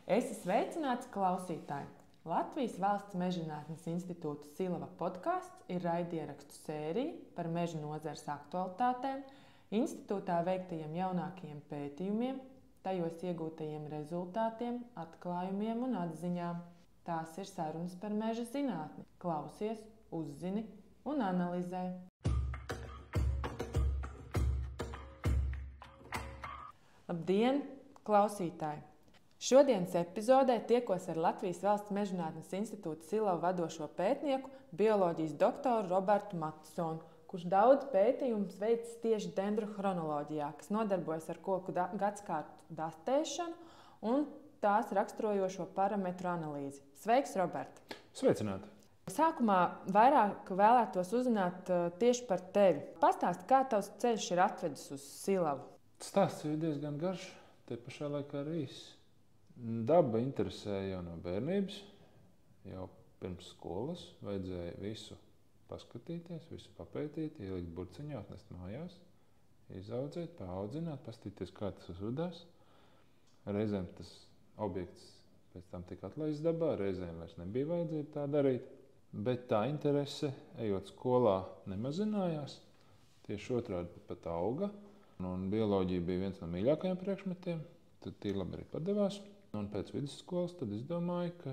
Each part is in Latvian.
Esi sveicināts, klausītāji! Latvijas Valsts Mežzinātnes institūta Silava podkāsts ir raidierakstu sērija par meža nozares aktualitātēm, institūtā veiktajiem jaunākajiem pētījumiem, tajos iegūtajiem rezultātiem, atklājumiem un atziņām. Tās ir sarunas par meža zinātni. Klausies, uzzini un analizē. Labdien, klausītāji! Šodienas epizodē tiekos ar Latvijas Valsts Mežzinātnes institūta Silava vadošo pētnieku, bioloģijas doktoru Robertu Matsonu, kurš daudz pētījumus veicis tieši dendrochronoloģijā, kas nodarbojas ar koku gadsimtu datēšanu un tās raksturojošo parametru analīzi. Sveiks, Robert! Sveicināti! Sākumā vairāk vēlētos uzzināt tieši par tevi. Pastāsti, kā tavs ceļš ir atvedis uz Silavu? Stāsts ir diezgan garš, te pašā laikā arī īss. Daba interesēja jau no bērnības, jau pirms skolas vajadzēja visu paskatīties, visu papētīt, ielikt burciņā, atnest mājās, izaudzēt, paaudzинāt, paskatīties, kā tas uzvedās. Reizēm tas objekts pēc tam tika atlaists dabā, reizēm vairs nebija vajadzība tā darīt, bet tā interese, ejot skolā, nemazinājās, tieši otrādi pat auga. Un bioloģija bija viens no mīļākajiem priekšmetiem, tad tīri labi arī padevās. Un pēc vidusskolas tad es domāju, ka,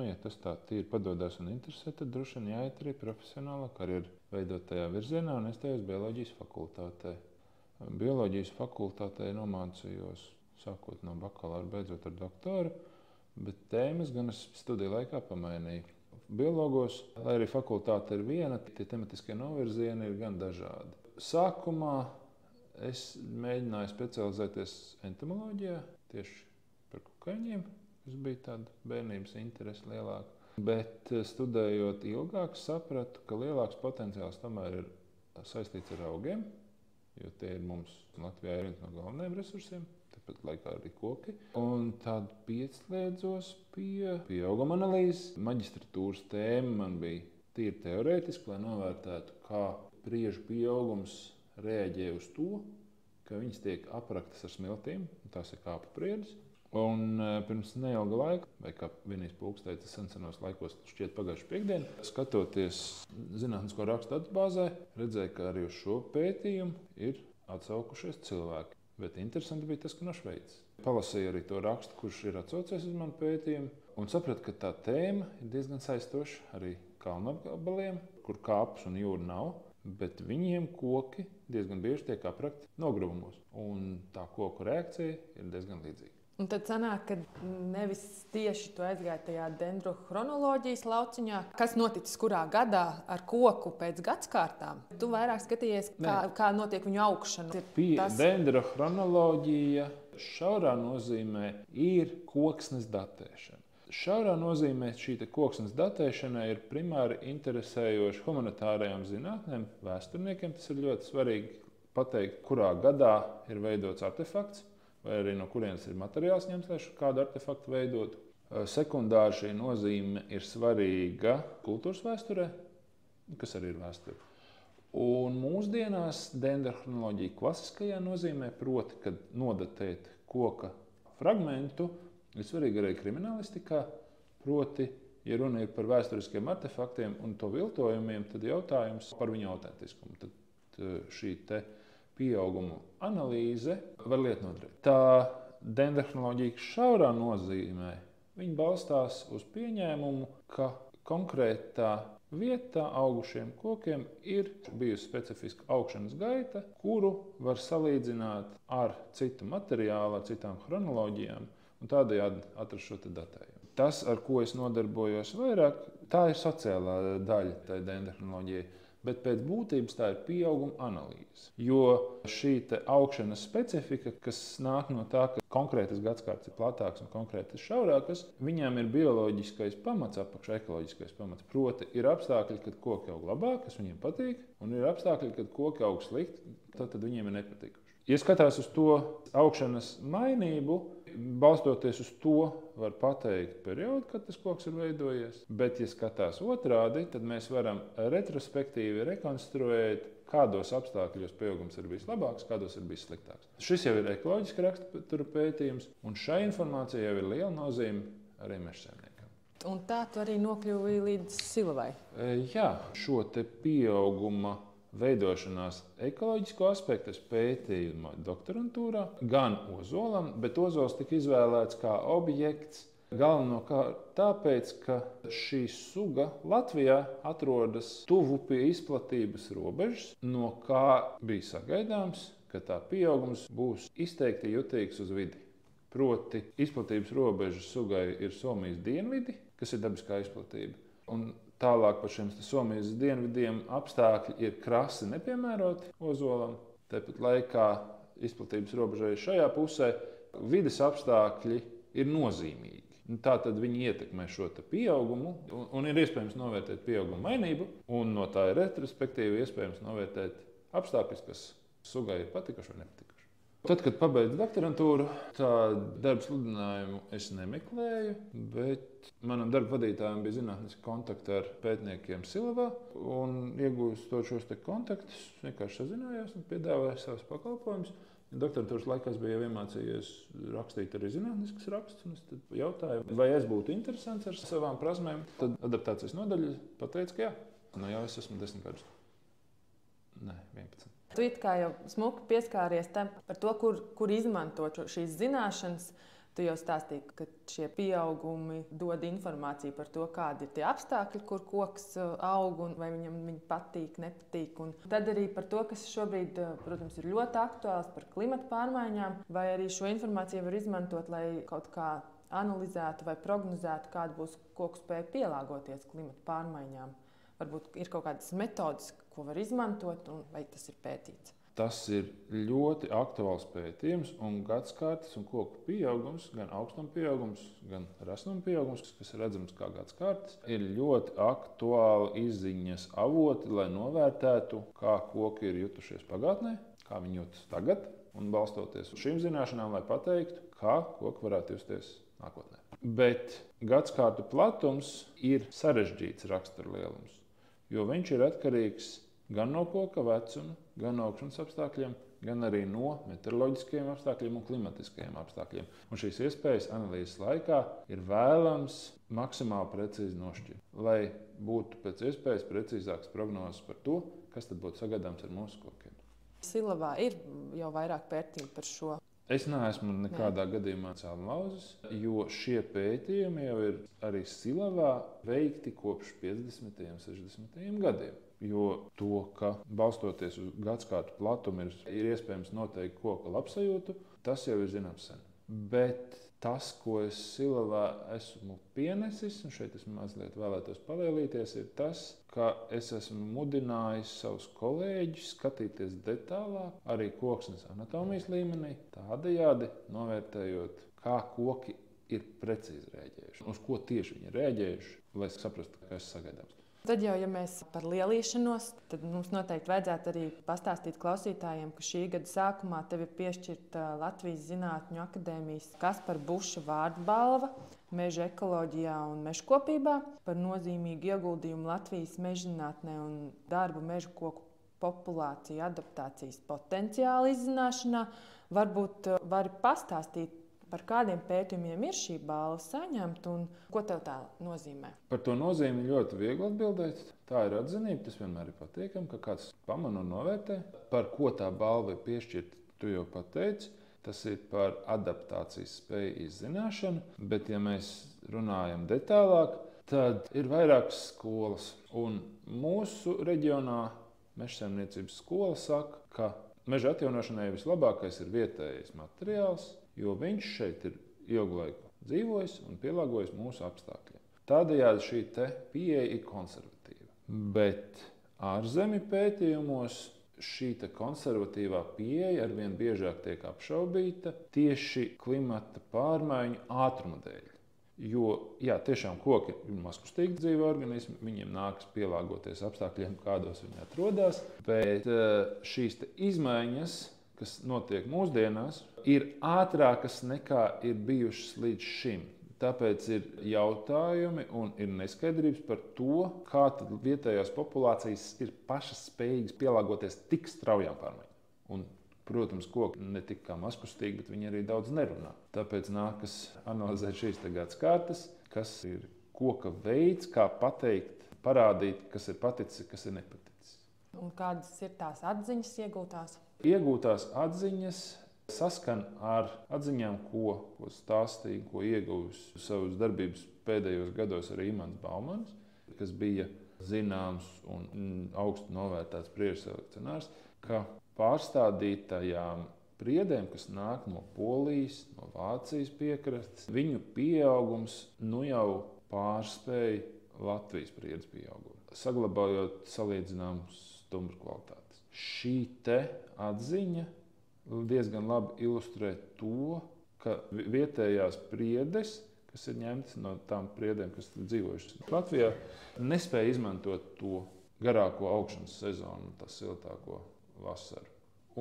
ja tas tā tīri padodās un interesē, tad droši vien jāiet arī profesionālā karjeru veidot tajā virzienā, un es tajos bioloģijas fakultātē. Bioloģijas fakultātē nomācījos sākot no bakalaura, beidzot ar doktoru, bet tēmas gan es studiju laikā pamainīju. Biologos, lai arī fakultāte ir viena, tie tematiskie novirzieni ir gan dažādi. Sākumā es mēģināju specializēties entomoloģijā, tieši par kukaiņiem, kas bija tāda bērnības interese lielāka. Bet studējot ilgāk, sapratu, ka lielāks potenciāls tomēr ir saistīts ar augiem, jo tie ir mums Latvijā ir viens no galvenajiem resursiem, tāpat laikā arī koki. Un tad pieslēdzos pie auguma analīzes. Maģistratūras tēma man bija tīri teorētiski, lai novērtētu, kā priežu pieaugums reaģē uz to, ka viņas tiek apraktas ar smiltīm, tās ir kāpu priedes. Un pirms neilga laika, vai kā vienīs pulks teica senos laikos, šķiet pagājuši piekdien, skatoties zinātnisko rakstu datubāzē, redzēju, ka arī uz šo pētījumu ir atsaukušies cilvēki. Bet interesanti bija tas, ka no Šveices. Palasīju arī to rakstu, kurš ir atsaucies uz manu pētījumu, un sapratu, ka tā tēma ir diezgan saistoša arī kalnu apgabaliem, kur kāpus un jūra nav. Bet viņiem koki diezgan bieži tiek aprakti nogruvumos, un tā koku reakcija ir diezgan līdzīga. Un tad sanāk, ka nevis tieši tu aizgāji tajā dendrochronoloģijas lauciņā, kas noticis kurā gadā ar koku pēc gadskārtām. Tu vairāk skatījies, kā notiek viņu augšana. Dendrochronoloģija šaurā nozīmē ir koksnes datēšana. Šaurā nozīmē šī koksnes datēšana ir primāri interesējoša humanitārajām zinātnēm, vēsturniekiem. Tas ir ļoti svarīgi pateikt, kurā gadā ir veidots artefakts, vai arī no kurienes ir materiāls ņemts, lai kādu artefaktu veidotu. Sekundāri šī nozīme ir svarīga kultūras vēsturē, kas arī ir vēsture. Un mūsdienās dendrochronoloģija klasiskajā nozīmē, proti, kad nodatēt koka fragmentu, ir svarīgi arī kriminālistikā, proti, ja runa ir par vēsturiskiem artefaktiem un to viltojumiem, tad jautājums par viņu autentiskumu. Tad šī pieauguma analīze var liet noderēt. Tā dendrochronoloģija šaurā nozīmē, viņa balstās uz pieņēmumu, ka konkrētā vietā augušiem kokiem ir bijusi specifiska augšanas gaita, kuru var salīdzināt ar citu materiālu, ar citām chronoloģijām, un tādējādi atrast šo datējumu. Tas, ar ko es nodarbojos vairāk, tā ir sociālā daļa tai dendrochronoloģijai, bet pēc būtības tā ir pieauguma analīze. Jo šī augšanas specifika, kas nāk no tā, ka konkrētas gadskārtas ir platākas un konkrētas šaurākas, viņām ir bioloģiskais pamats, apakšā ekoloģiskais pamats. Proti, ir apstākļi, kad koki aug labāk, kas viņiem patīk, un ir apstākļi, kad koki aug slikti, tad viņiem ir nepatikuši. Ja skatās uz to augšanas mainību, balstoties uz to, var pateikt periodu, kad tas koks ir veidojies. Bet, ja skatās otrādi, tad mēs varam retrospektīvi rekonstruēt, kādos apstākļos pieaugums ir bijis labāks, kādos ir bijis sliktāks. Šis jau ir ekoloģiska rakstura pētījums, un šai informācijai jau ir liela nozīme arī mežsaimniekam. Un tā tu arī nokļuvi līdz Silavai. Jā, šo te pieauguma veidošanās ekoloģisko aspektu es pētīju doktorantūrā, gan Ozolam, bet Ozols tika izvēlēts kā objekts galvenokārt tāpēc, ka šī suga Latvijā atrodas tuvu pie izplatības robežas, no kā bija sagaidāms, ka tā pieaugums būs izteikti jutīgs uz vidi. Proti, izplatības robeža sugai ir Somijas dienvidi, kas ir dabiskā izplatība. Un tālāk par šiem Somijas dienvidiem apstākļi ir krasi nepiemēroti Ozolam. Tāpat laikā izplatības robežai šajā pusē vides apstākļi ir nozīmīgi. Tātad viņi ietekmē šo pieaugumu, un ir iespējams novērtēt pieauguma mainību, un no tā ir retrospektīvi iespējams novērtēt apstākļus, kas sugai ir patikuši vai nepatikuši. Tad, kad pabeidzu doktorantūru, tādu darba sludinājumu es nemeklēju, bet manam darba vadītājam bija zinātniski kontakti ar pētniekiem Silavā, un iegūstot šos kontaktus, vienkārši sazinājos un piedāvāju savus pakalpojumus. Doktorantūras laikā es biju iemācījies rakstīt arī zinātniskus rakstus, un es jautāju, vai es būtu interesants ar savām prasmēm. Tad adaptācijas nodaļa pateica, ka jā. Nu jau es esmu 10 gadus. Nē, 11. Tu it kā jau smuki pieskāries tam par to, kur izmantot šīs zināšanas. Tu jau stāstīji, ka šie pieaugumi dod informāciju par to, kādi ir tie apstākļi, kur koks aug un vai viņam patīk, nepatīk. Un tad arī par to, kas šobrīd, protams, ir ļoti aktuāls par klimata pārmaiņām, vai arī šo informāciju var izmantot, lai kaut kā analizētu vai prognozētu, kāda būs koku spēja pielāgoties klimata pārmaiņām. Varbūt ir kaut kādas metodes, ko var izmantot, un vai tas ir pētīts. Tas ir ļoti aktuāls pētījums, un gadskārtes un koku pieaugums, gan augstuma pieaugums, gan rasnuma pieaugums, kas ir redzams kā gadskārtes, ir ļoti aktuāli izziņas avoti, lai novērtētu, kā koki ir jutušies pagātnē, kā viņi jūtas tagad, un balstoties uz šīm zināšanām, lai pateiktu, kā koki varētu justies nākotnē. Bet gadskārtu platums ir sarežģīts raksturlielums, jo viņš ir atkarīgs gan no koka vecuma, gan no augšanas apstākļiem, gan arī no meteoroloģiskajiem apstākļiem un klimatiskajiem apstākļiem. Un šīs iespējas analīzes laikā ir vēlams maksimāli precīzi nošķirt, lai būtu pēc iespējas precīzākas prognozes par to, kas tad būtu sagaidāms ar mūsu kokiem. Silavā ir jau vairāk pētījumu par šo. Es neesmu nekādā gadījumā cēlonlauzis, jo šie pētījumi jau ir arī Silavā veikti kopš 50. un 60. gadiem. Jo to, ka balstoties uz gadskārtu platumu ir iespējams noteikt koka labsajūtu, tas jau ir zināms sen. Bet tas, ko es Silavā esmu pienesis, un šeit es mazliet vēlētos palielīties, ir tas, ka es esmu mudinājis savus kolēģus skatīties detālāk arī koksnes anatomijas līmenī, tādējādi novērtējot, kā koki ir precīzi rēģējuši, uz ko tieši viņi ir rēģējuši, lai saprastu, kas sagaidāms. Tad jau, ja mēs par lielīšanos, tad mums noteikti vajadzētu arī pastāstīt klausītājiem, ka šī gada sākumā tev ir piešķirta Latvijas Zinātņu akadēmijas Kaspara Buša vārdu balva meža ekoloģijā un mežkopībā par nozīmīgu ieguldījumu Latvijas mežzinātnē un darbu mežu koku populāciju adaptācijas potenciāla izzināšanā. Varbūt vari pastāstīt, par kādiem pētījumiem ir šī balva saņemta un ko tev tā nozīmē? Par to nozīmi ļoti viegli atbildēt. Tā ir atzinība, tas vienmēr ir patīkami, ka kāds pamana un novērtē. Par ko tā balva ir piešķirta, tu jau pateici. Tas ir par adaptācijas spēju izzināšanu, bet ja mēs runājam detālāk, tad ir vairākas skolas. Un mūsu reģionā mežsaimniecības skola saka, ka meža atjaunošanai vislabākais ir vietējais materiāls, jo viņš šeit ir ilgu laiku dzīvojis un pielāgojis mūsu apstākļiem. Tādējādi šī pieeja ir konservatīva. Bet ārzemju pētījumos šī konservatīvā pieeja arvien biežāk tiek apšaubīta tieši klimata pārmaiņu ātruma dēļ. Jo, jā, tiešām koki ir mazkustīgi dzīvi organismi, viņiem nākas pielāgoties apstākļiem, kādos viņi atrodas, bet šīs izmaiņas, kas notiek mūsdienās, ir ātrākas nekā ir bijušas līdz šim. Tāpēc ir jautājumi un ir neskaidrības par to, kā tad vietējās populācijas ir pašas spējīgas pielāgoties tik straujām pārmaiņām. Un, protams, koki ne tikai kā mazkustīgi, bet viņi arī daudz nerunā. Tāpēc nākas analizēt šīs gadas kārtas, kas ir koka veids, kā pateikt, parādīt, kas ir paticis, kas ir nepaticis. Un kādas ir tās atziņas iegūtās? Iegūtās atziņas saskan ar atziņām, ko stāstīja, ko ieguvis savas darbības pēdējos gados arī Imants Baumans, kas bija zināms un augstu novērtēts priekšselekcionārs, ka pārstādītajām priedēm, kas nāk no Polijas, no Vācijas piekrastes, viņu pieaugums jau pārspēja Latvijas priedes pieaugumu, saglabājot salīdzināmas stumbru kvalitātes. Šī atziņa diezgan labi ilustrē to, ka vietējās priedes, kas ir ņemtas no tām priedēm, kas ir dzīvojušas Latvijā, nespēja izmantot to garāko augšanas sezonu, tā siltāko vasaru.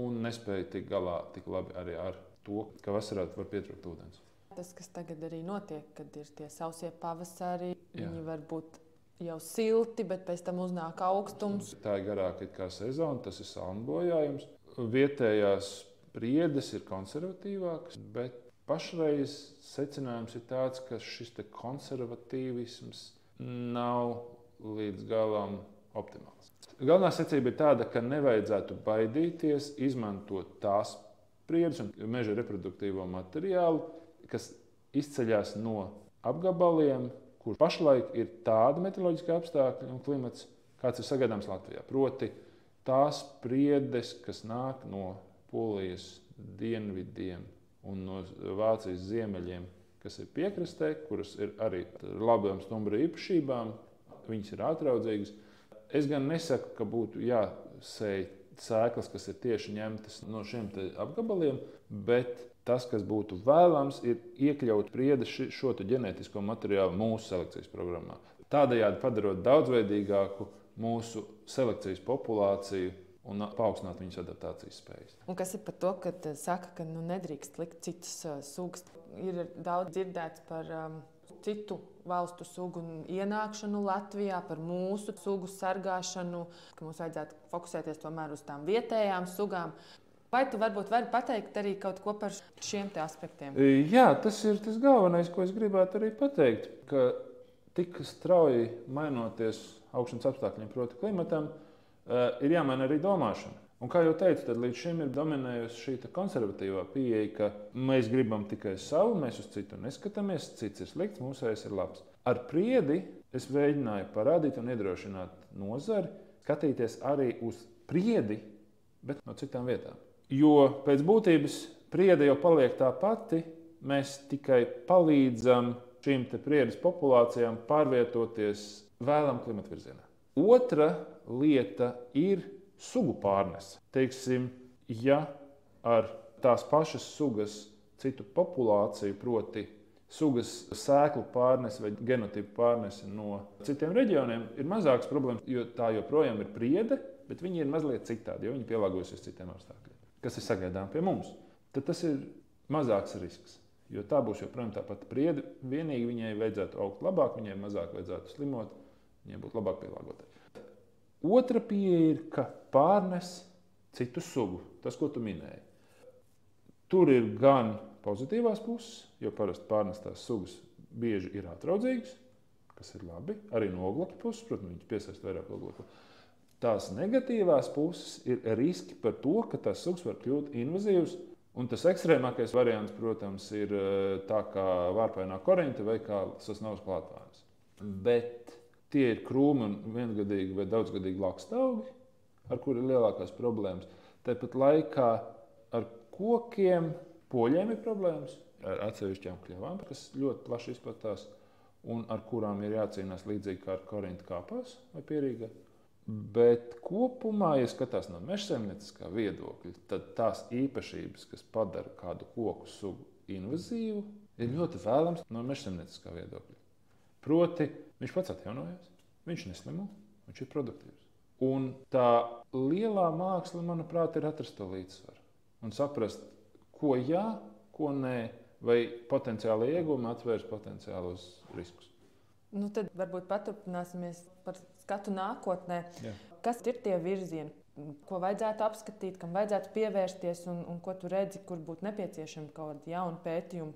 Un nespēja tikt galā tik labi arī ar to, ka vasarā var pietrūkt ūdens. Tas, kas tagad arī notiek, kad ir tie sausie pavasari, viņi var būt jau silti, bet pēc tam uznāk augstums. Tā ir garāka kā sezona, tas ir salmu bojājums. Vietējās priedes ir konservatīvākas, bet pašreiz secinājums ir tāds, ka šis konservatīvisms nav līdz galam optimāls. Galvenā secība ir tāda, ka nevajadzētu baidīties izmantot tās priedes un meža reproduktīvo materiālu, kas izceļas no apgabaliem, kur pašlaik ir tāda meteoroloģiskā apstākļa un klimats, kāds ir sagaidāms Latvijā. Proti, tās priedes, kas nāk no Polijas dienvidiem un no Vācijas ziemeļiem, kas ir piekrastē, kuras ir arī ar labām stumbru īpašībām, viņas ir ātraudzīgas. Es gan nesaku, ka būtu jāsēj sēklas, kas ir tieši ņemtas no šiem apgabaliem, bet tas, kas būtu vēlams, ir iekļaut priedes šo ģenētisko materiālu mūsu selekcijas programmā. Tādējādi padarot daudzveidīgāku mūsu selekcijas populāciju un paaugstināt viņas adaptācijas spējas. Un kas ir par to, ka saka, ka nedrīkst likt citas sugas? Ir daudz dzirdēts par citu valstu sugu ienākšanu Latvijā, par mūsu sugu sargāšanu, ka mums vajadzētu fokusēties tomēr uz tām vietējām sugām. Vai tu varbūt vari pateikt arī kaut ko par šiem aspektiem? Jā, tas ir tas galvenais, ko es gribētu arī pateikt, ka tik strauji mainoties augšanas apstākļiem, proti klimatam, ir jāmaina arī domāšana. Un, kā jau teicu, tad līdz šim ir dominējusi šī konservatīvā pieeja, ka mēs gribam tikai savu, mēs uz citu neskatāmies, cits ir slikts, mūsējais ir labs. Ar priedi es mēģināju parādīt un iedrošināt nozari, skatīties arī uz priedi, bet no citām vietām. Jo pēc būtības priede jau paliek tā pati, mēs tikai palīdzam šīm priedes populācijām pārvietoties vēlam klimata virzienā. Otra lieta ir sugu pārnese. Teiksim, ja ar tās pašas sugas citu populāciju, proti sugas sēklu pārnese vai genotipu pārnese no citiem reģioniem, ir mazākas problēmas, jo tā joprojām ir priede, bet viņi ir mazliet citādi, jo viņi pielāgojasies citiem apstākļiem, kas ir sagaidām pie mums. Tad tas ir mazāks risks, jo tā būs joprojām tā pati priede. Vienīgi viņai vajadzētu augt labāk, viņai mazāk vajadzētu slimot, viņai būtu labāk pielāgotai. Otra pieeja ir, ka pārnes citu sugu, tas, ko tu minēji. Tur ir gan pozitīvās puses, jo parasti pārnestās sugas bieži ir atraudzīgas, kas ir labi, arī no oglekļa puses, protams, viņas piesaista vairāk oglekļa. Tās negatīvās puses ir riski par to, ka tās sugas var kļūt invazīvas, un tas ekstrēmākais variants, protams, ir tā kā vārpainā korinta vai kā sasnavas klātvārns. Bet tie ir krūmi un viengadīgi vai daudzgadīgi lakstaugi, ar kuriem ir lielākās problēmas. Tāpat laikā ar kokiem, poļiem ir problēmas, ar atsevišķām kļavām, kas ļoti plaši izplatās un ar kurām ir jācīnās līdzīgi kā ar korintu kāpās vai pierīgā. Bet kopumā, ja skatās no mežsaimnieciskā viedokļa, tad tās īpašības, kas padara kādu koku sugu invazīvu, ir ļoti vēlams no mežsaimnieciskā viedokļa. Proti, viņš pats atjaunojas, viņš neslimo, viņš ir produktīvs. Un tā lielā māksla, manuprāt, ir atrast to līdzsvaru un saprast, ko jā, ko nē, vai potenciāli iegūmi atvērs potenciālos riskus. Tad varbūt paturpināsimies par skatu nākotnē. Jā. Kas ir tie virzieni, ko vajadzētu apskatīt, kam vajadzētu pievērsties un ko tu redzi, kur būtu nepieciešami kaut kādi jauni pētījumi?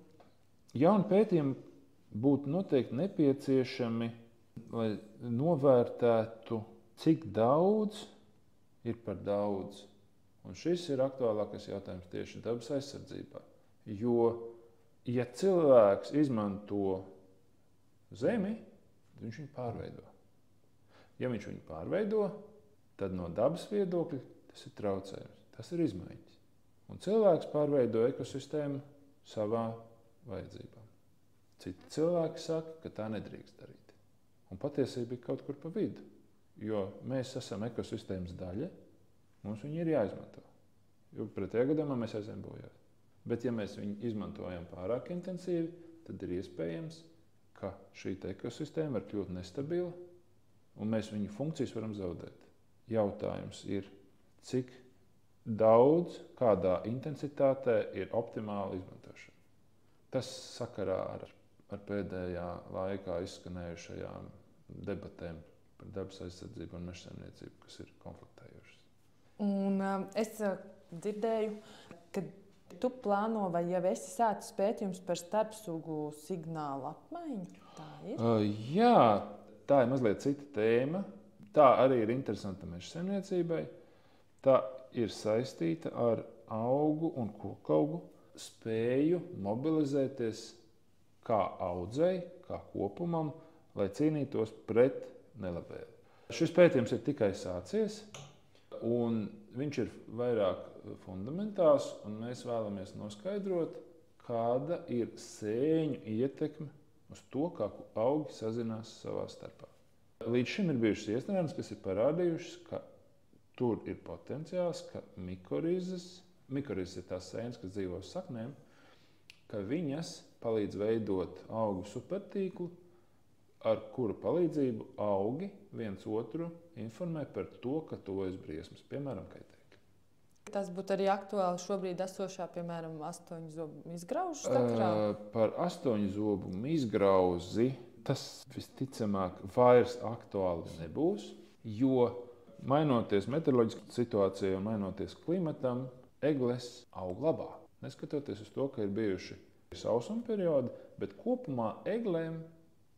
Jauni pētījumi būtu noteikti nepieciešami, lai novērtētu, cik daudz ir par daudz. Un šis ir aktuālākais jautājums tieši dabas aizsardzībā. Jo, ja cilvēks izmanto zemi, tad viņš viņu pārveido. Ja viņš viņu pārveido, tad no dabas viedokļa tas ir traucējums, tas ir izmaiņas. Un cilvēks pārveido ekosistēmu savā vajadzībām. Citi cilvēki saka, ka tā nedrīkst darīt. Un patiesība ir kaut kur pa vidu. Jo mēs esam ekosistēmas daļa, mums viņi ir jāizmanto. Jo pretējā gadījumā mēs aizējam bojā. Bet ja mēs viņu izmantojam pārāk intensīvi, tad ir iespējams, ka šī ekosistēma var kļūt nestabila un mēs viņu funkcijas varam zaudēt. Jautājums ir, cik daudz, kādā intensitātē ir optimāla izmantošana. Tas sakarā ar pēdējā laikā izskanējušajām debatēm par dabas aizsardzību un mežsaimniecību, kas ir konfliktējušas. Un es dzirdēju, ka tu plāno vai jau esi sācis pētījums par starpsugu signālu apmaiņu? Tā ir? Jā, tā ir mazliet cita tēma. Tā arī ir interesanta mežsaimniecībai. Tā ir saistīta ar augu un kokaugu spēju mobilizēties kā audzei, kā kopumam, lai cīnītos pret nelabvēli. Šis pētījums ir tikai sācies, un viņš ir vairāk fundamentāls, un mēs vēlamies noskaidrot, kāda ir sēņu ietekme uz to, kā augi sazinās savā starpā. Līdz šim ir bijušas iestrādes, kas ir parādījušas, ka tur ir potenciāls, ka mikorizes ir tās sēnes, kas dzīvo uz saknēm, ka viņas palīdz veidot augu supertīklu, ar kuru palīdzību augi viens otru informē par to, ka tuvojas briesmas, piemēram, kaitēkļi. Tas būtu arī aktuāli šobrīd esošā, piemēram, 8 zobu izgraužu sakarā? Par 8 zobu izgrauzi tas visticamāk vairs aktuāli nebūs, jo mainoties meteoroloģiskai situācijai un mainoties klimatam, egles aug labāk. Neskatoties uz to, ka ir bijuši sausuma periodi, bet kopumā eglēm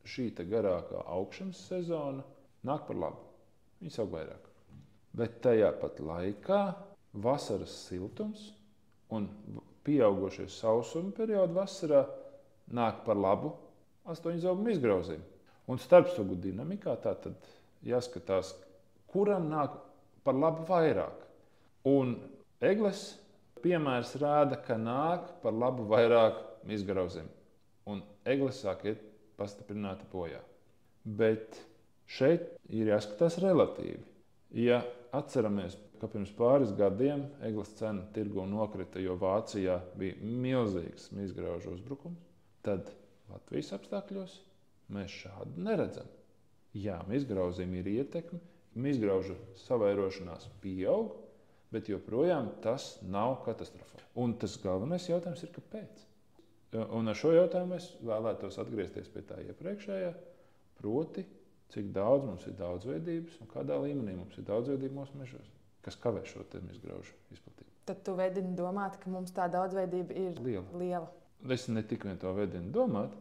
šī garākā augšanas sezona nāk par labu. Viņas aug vairāk. Bet tajā pat laikā vasaras siltums un pieaugušie sausuma periodi vasarā nāk par labu 8 zobu izgrauzim. Un starpsugu dinamikā tātad jāskatās, kuram nāk par labu vairāk. Un egles piemērs rāda, ka nāk par labu vairāk izgrauzim. Un egles sāk iet pastiprināti bojā. Bet šeit ir jāskatās relatīvi. Ja atceramies, ka pirms pāris gadiem egles cena tirgu nokrita, jo Vācijā bija milzīgs izgraužu uzbrukums, tad Latvijas apstākļos mēs šādu neredzam. Jā, izgrauzim ir ietekme, izgraužu savairošanās pieaug, bet joprojām tas nav katastrofāli. Un tas galvenais jautājums ir, kāpēc? Un ar šo jautājumu es vēlētos atgriezties pie tā iepriekšējā, proti, cik daudz mums ir daudzveidības un kādā līmenī mums ir daudzveidība mūsu mežos, kas kavē šo izgraužu izplatību. Tad tu vedini domāt, ka mums tā daudzveidība ir liela. Es ne tikai to vedinu domāt,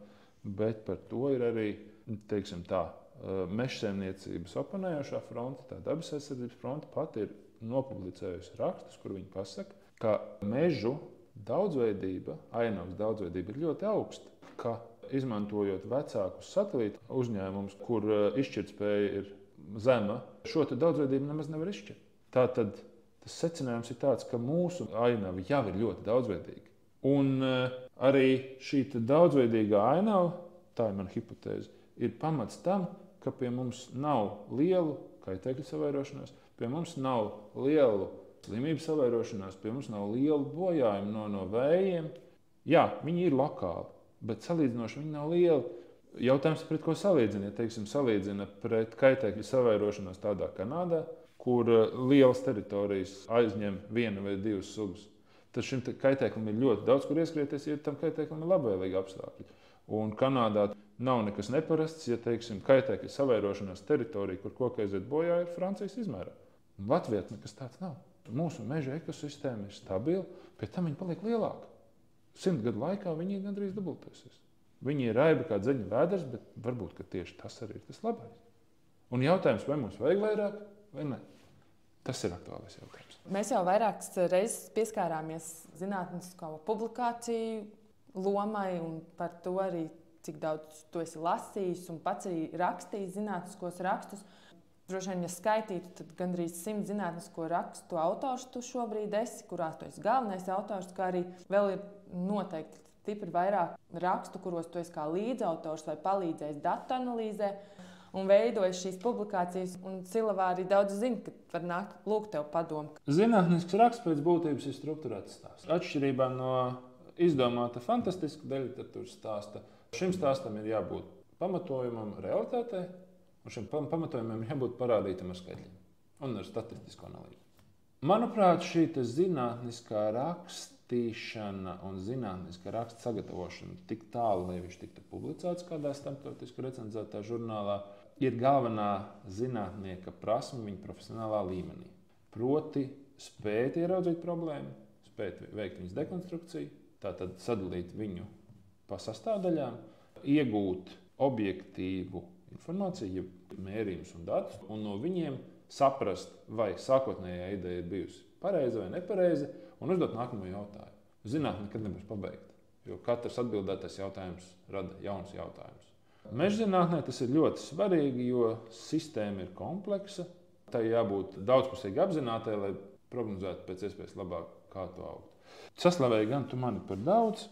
bet par to ir arī, teiksim tā, mežsaimniecības oponējošā fronte, tā dabas aizsardzības fronte pat ir nopublicējusi rakstus, kur viņi pasaka, ka mežu daudzveidība, ainavas daudzveidība ir ļoti augsta, ka izmantojot vecākus satelītu uzņēmumus, kur izšķirtspēja ir zema, šo daudzveidību nemaz nevar izšķirt. Tātad tas secinājums ir tāds, ka mūsu ainava jau ir ļoti daudzveidīga. Un arī šī daudzveidīgā ainava, tā ir mana hipotēze, ir pamats tam, ka pie mums nav lielu kaitēkļu savairošanās, pie mums nav lielu slimību savairošanās, pie mums nav lielu bojājumu no vējiem. Jā, viņi ir lokāli, bet salīdzinoši viņi nav lieli. Jautājums, pret ko salīdzina? Ja teiksim, salīdzina pret kaitēkļu savairošanos tādā Kanādā, kur lielas teritorijas aizņem 1 vai 2 sugas, tad šim kaitēklim ir ļoti daudz, kur ieskrieties, ja tam kaitēklim ir labvēlīgi apstākļi. Un Kanādā nav nekas neparasts, ja, teiksim, kaitēkļa savairošanās teritorija, kur koki aiziet bojā, ir Francijas izmērā. Latvijā nekas tāds nav. Mūsu meža ekosistēma ir stabila, pie tam viņa paliek lielāka. 100 gadu laikā viņi gandrīz dubultosies. Viņi ir raibi kā dzeņu vēders, bet varbūt tieši tas arī ir tas labais. Un jautājums, vai mums vajag vairāk vai ne? Tas ir aktuālais jautājums. Mēs jau vairākas reizes pieskārāmies zinātnisko publikāciju lomai un par to arī, cik daudz tu esi lasījis un pats arī rakstījis zinātniskos rakstus. Droši vien, ja skaitītu, tad gandrīz 100 zinātnisko rakstu autors tu šobrīd esi, kurās tu esi galvenais autors, kā arī vēl ir noteikti stipri vairāk rakstu, kuros tu esi kā līdzautors vai palīdzējis datu analīzē. Un veidojis šīs publikācijas, un Silavā arī daudz zina, ka var nākt lūgt tev padomu. Zinātnisks raksts pēc būtības ir strukturēts stāsts. Atšķirībā no izdomāta fantastiska literatūras stāsta, šim stāstam ir jābūt pamatojumam realitātei, un šim pamatojumam ir jābūt parādītam ar skaitļiem un ar statistisku analīzi. Manuprāt, šī zinātniskā rakstīšana un zinātniskā raksta sagatavošana tik tālu, lai viņš tiktu publicēts kādā starptautiski recenzētā žurnālā, ir galvenā zinātnieka prasme viņa profesionālā līmenī. Proti, spēt ieraudzīt problēmu, spēt veikt viņas dekonstrukciju, tātad sadalīt viņu pa sastāvdaļām, iegūt objektīvu informāciju, mērījumus un datus, un no viņiem saprast, vai sākotnējā ideja ir bijusi pareiza vai nepareiza, un uzdot nākamo jautājumu. Zinātne nekad nebūs pabeigta, jo katrs atbildētais jautājums rada jaunus jautājumus. Mežzinātnē tas ir ļoti svarīgi, jo sistēma ir kompleksa. Tai jābūt daudzpusīgi apzinātai, lai prognozētu pēc iespējas labāk, kā to augt. Saslavēji gan tu mani par daudz.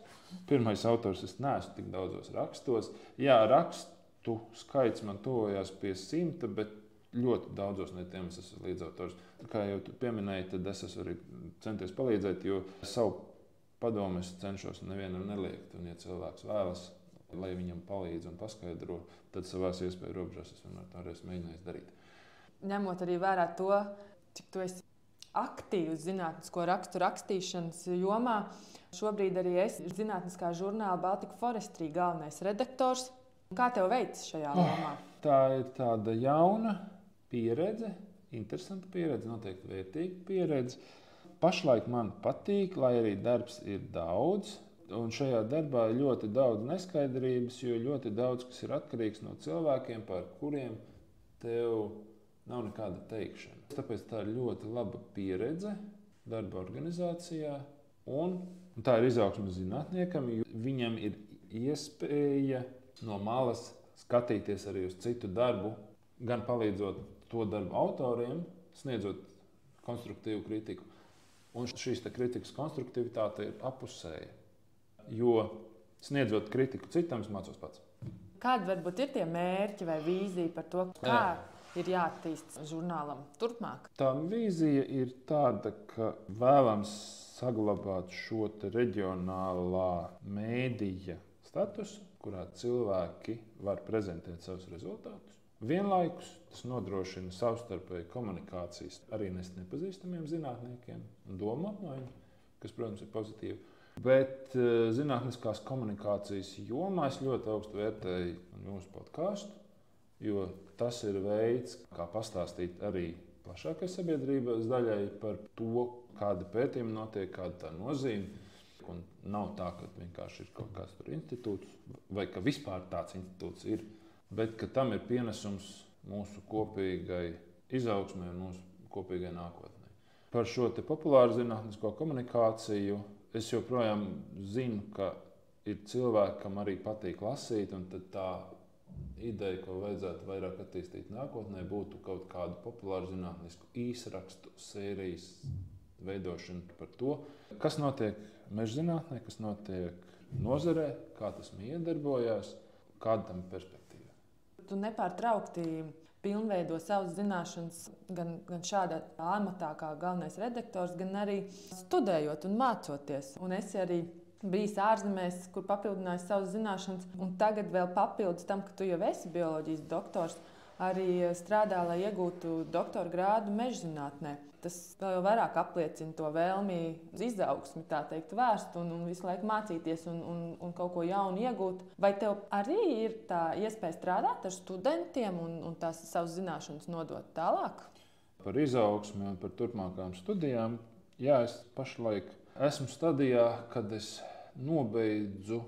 Pirmais autors es neesmu tik daudzos rakstos. Jā, rakstu skaits man tuvojās pie 100, bet ļoti daudzos no tiem es esmu līdzautors. Kā jau tu pieminēji, tad es esmu arī centies palīdzēt, jo savu padomu es cenšos nevienam neliekt. Un, ja cilvēks vēlas, lai viņam palīdz un paskaidro, tad savās iespēju robežās es vienmēr tā arī esmu mēģinājis darīt. Ņemot arī vērā to, cik tu esi aktīvs zinātnisko rakstu rakstīšanas jomā, šobrīd arī esi zinātniskā žurnāla Baltic Forestry galvenais redaktors. Kā tev veicas šajā lomā? Tā ir tāda jauna pieredze, interesanta pieredze, noteikti vērtīga pieredze. Pašlaik man patīk, lai arī darbs ir daudz. Un šajā darbā ir ļoti daudz neskaidrības, jo ļoti daudz kas ir atkarīgs no cilvēkiem, par kuriem tev nav nekāda teikšana. Tāpēc tā ir ļoti laba pieredze darba organizācijā. Un tā ir izaugsme zinātniekam, jo viņam ir iespēja no malas skatīties arī uz citu darbu, gan palīdzot to darbu autoriem, sniedzot konstruktīvu kritiku. Un šīs kritikas konstruktivitāte ir apusēja. Jo sniedzot kritiku citam, es mācos pats. Kādi varbūt ir tie mērķi vai vīzija par to, kā ir jāattīst žurnālam turpmāk? Tā vīzija ir tāda, ka vēlams saglabāt šo reģionālā mēdīja statusu, kurā cilvēki var prezentēt savus rezultātus. Vienlaikus tas nodrošina savstarpēju komunikācijas arī nepazīstamiem zinātniekiem un domu apmaiņu, kas, protams, ir pozitīvi. Bet zinātniskās komunikācijas jomā es ļoti augstu vērtēju jūsu podkāstu, jo tas ir veids, kā pastāstīt arī plašākai sabiedrības daļai par to, kāda pētījuma notiek, kāda tā nozīme. Un nav tā, ka vienkārši ir kaut kāds institūts, vai ka vispār tāds institūts ir, bet ka tam ir pienesums mūsu kopīgai izaugsmē un mūsu kopīgai nākotnē. Par šo populāru zinātnisko komunikāciju es joprojām zinu, ka ir cilvēki, kam arī patīk lasīt, un tad tā ideja, ko vajadzētu vairāk attīstīt nākotnē, būtu kaut kādu populāru zinātnisku īsrakstu sērijas veidošana par to, kas notiek mežzinātnē, kas notiek nozarē, kā tas iedarbojās, kāda tam ir perspektīva. Tu nepārtraukti pilnveido savas zināšanas gan šādā amatā kā galvenais redaktors, gan arī studējot un mācoties. Un esi arī bijis ārzemēs, kur papildinājis savas zināšanas, un tagad vēl papildus tam, ka tu jau esi bioloģijas doktors, arī strādā, lai iegūtu doktora grādu mežzinātnē. Tas vēl vairāk apliecina to vēlmi uz izaugsmi, tā teikt, vērst un visu laiku mācīties un kaut ko jaunu iegūt. Vai tev arī ir tā iespēja strādāt ar studentiem un tās savas zināšanas nodot tālāk? Par izaugsmi un par turpmākām studijām. Jā, es pašlaik esmu stadijā, kad es nobeidzu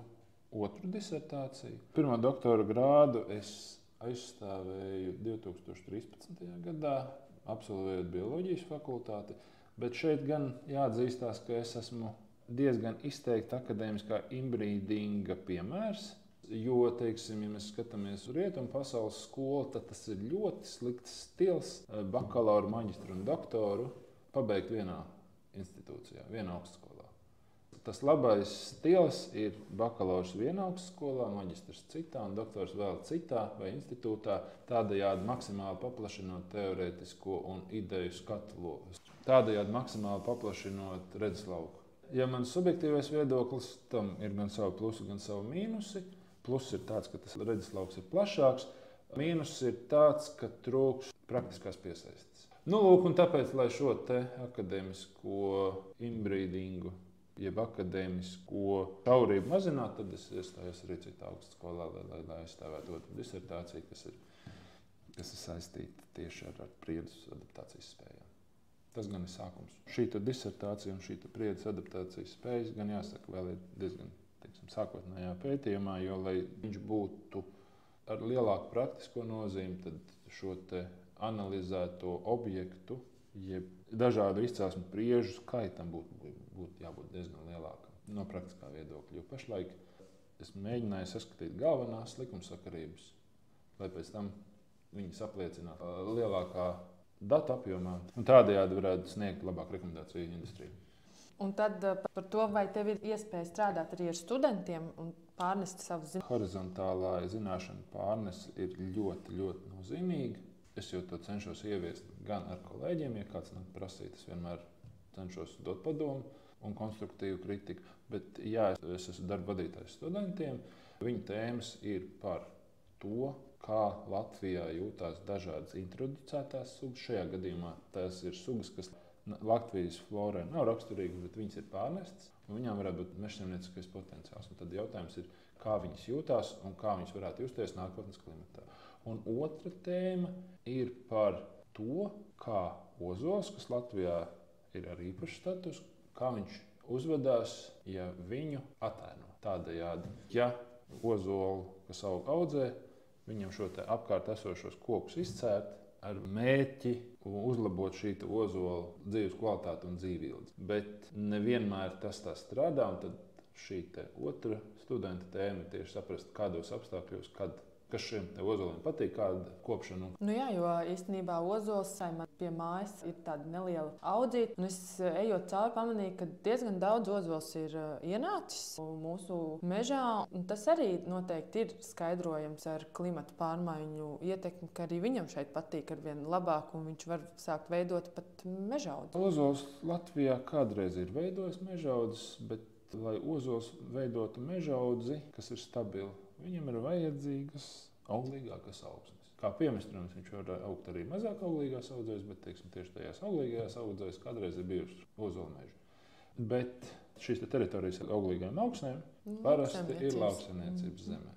otru disertāciju. Pirmā doktora grādu es aizstāvēju 2013. gadā. Absolvējot bioloģijas fakultāti, bet šeit gan jāatzīstās, ka es esmu diezgan izteikti akadēmiskā inbrīdinga piemērs. Jo, teiksim, ja mēs skatāmies uz rietumu pasaules skolu, tad tas ir ļoti slikts stils bakalaura, maģistra un doktoru pabeigt vienā institūcijā, vienā augstskolā. Tas labais stils ir bakalaurs vienā augstskolā, maģistrs citā un doktors vēl citā vai institūtā, tādējādi maksimāli paplašinot teorētisko un ideju skatu lokus. Tādējādi maksimāli paplašinot redzeslauku. Ja mans subjektīvais viedoklis, tam ir gan savi plusi, gan savi mīnusi. Pluss ir tāds, ka tas redzeslauks ir plašāks. Mīnus ir tāds, ka trūks praktiskās piesaistes. Lūk, un tāpēc, lai šo te akadēmisko inbrīdingu jeb akadēmisko šaurību mazināt, tad es iestājos arī citā augstskolā, lai aizstāvētu otru disertāciju, kas ir saistīta tieši ar priedus adaptācijas spējām. Tas gan ir sākums. Šī disertācija un šī priedus adaptācijas spējas gan jāsaka vēl ir diezgan sākotnējā pētījumā, jo, lai viņš būtu ar lielāku praktisko nozīmi, tad šo te analizēto objektu, jeb dažādu izcelsmu priežu skaitam būtu jābūt diezgan lielākam no praktiskā viedokļa. Jo pašlaik es mēģināju saskatīt galvenās likumsakarības, lai pēc tam viņas apliecinātu lielākā datu apjomā un tādējādi varētu sniegt labāku rekomendāciju industrijai. Un tad par to, vai tev ir iespēja strādāt arī ar studentiem un pārnest savu zināšanu? Horizontālā zināšanu pārnese ir ļoti, ļoti nozīmīga. Es jau to cenšos ieviest gan ar kolēģiem, ja kāds nāk prasīt, es vienmēr cenšos dot padomu un konstruktīvu kritiku. Bet jā, es esmu darba vadītājs studentiem. Viņu tēmas ir par to, kā Latvijā jūtās dažādas introducētās sugas. Šajā gadījumā tās ir sugas, kas Latvijas florai nav raksturīgas, bet viņas ir pārnestas. Viņām varētu būt mežsaimnieciskais potenciāls. Un tad jautājums ir, kā viņas jūtās un kā viņas varētu justies nākotnes klimatā. Un otra tēma ir par to, kā ozols, kas Latvijā ir ar īpašu statusu, kā viņš uzvedās, ja viņu attēno. Tādējādi, ja ozolu, kas aug audzē, viņam šo te apkārt esošos kokus izcērt ar mērķi uzlabot šī ozola dzīves kvalitāti un dzīvību. Bet nevienmēr tas tā strādā, un tad šī otra studenta tēma ir tieši saprast, kādos apstākļos, kas šiem ozoliem patīk, kāda kopšana. Jā, jo īstenībā ozols man pie mājas ir tāda neliela audzīte. Es ejot cauri pamanīju, ka diezgan daudz ozols ir ienācis mūsu mežā. Tas arī noteikti ir skaidrojams ar klimata pārmaiņu ietekmi, ka arī viņam šeit patīk ar vien labāk, un viņš var sākt veidot pat mežaudzi. Ozols Latvijā kādreiz ir veidojis mežaudzes, bet lai ozols veidotu mežaudzi, kas ir stabila, viņam ir vajadzīgas auglīgākas augsnes. Kā piemestrums viņš var augt arī mazāk auglīgās audzēs, bet tieši tajās auglīgajās audzēs kādreiz ir bijušas ozola meži. Bet šīs teritorijas ar auglīgām augsnēm parasti ir lauksaimniecības zemē.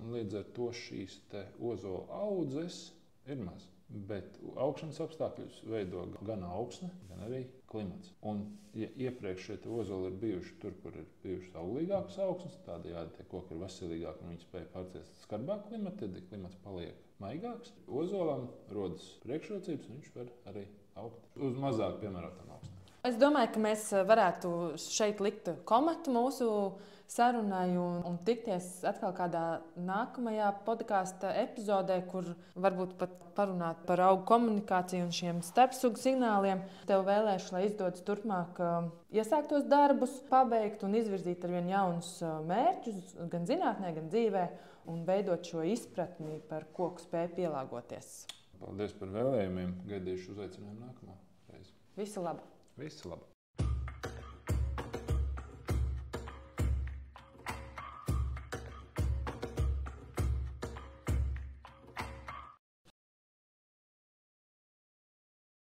Un līdz ar to šīs ozola audzes ir maz. Bet augšanas apstākļus veido gan augsne, gan arī klimats. Un, ja iepriekš šie ozoli ir bijuši tur, kur ir bijušas auglīgākas augsnes, tādējādi tie koki ir veselīgāki un viņi spēj pārciest skarbāku klimatu, tad klimats paliek maigāks. Ozolam rodas priekšrocības un viņš var arī augt uz mazāk piemērotām augsnēm. Es domāju, ka mēs varētu šeit likt komatu mūsu sarunai un tikties atkal kādā nākamajā podkāstu epizodē, kur varbūt pat parunāt par augu komunikāciju un šiem starpsugu signāliem. Tev vēlēšu, lai izdodas turpmāk iesāktos darbus, pabeigt un izvirzīt ar vien jaunus mērķus, gan zinātnē, gan dzīvē, un veidot šo izpratni par koku spēju pielāgoties. Paldies par vēlējumiem. Gaidīšu uzaicinājumu nākamā reize. Visu labu! Visu labu!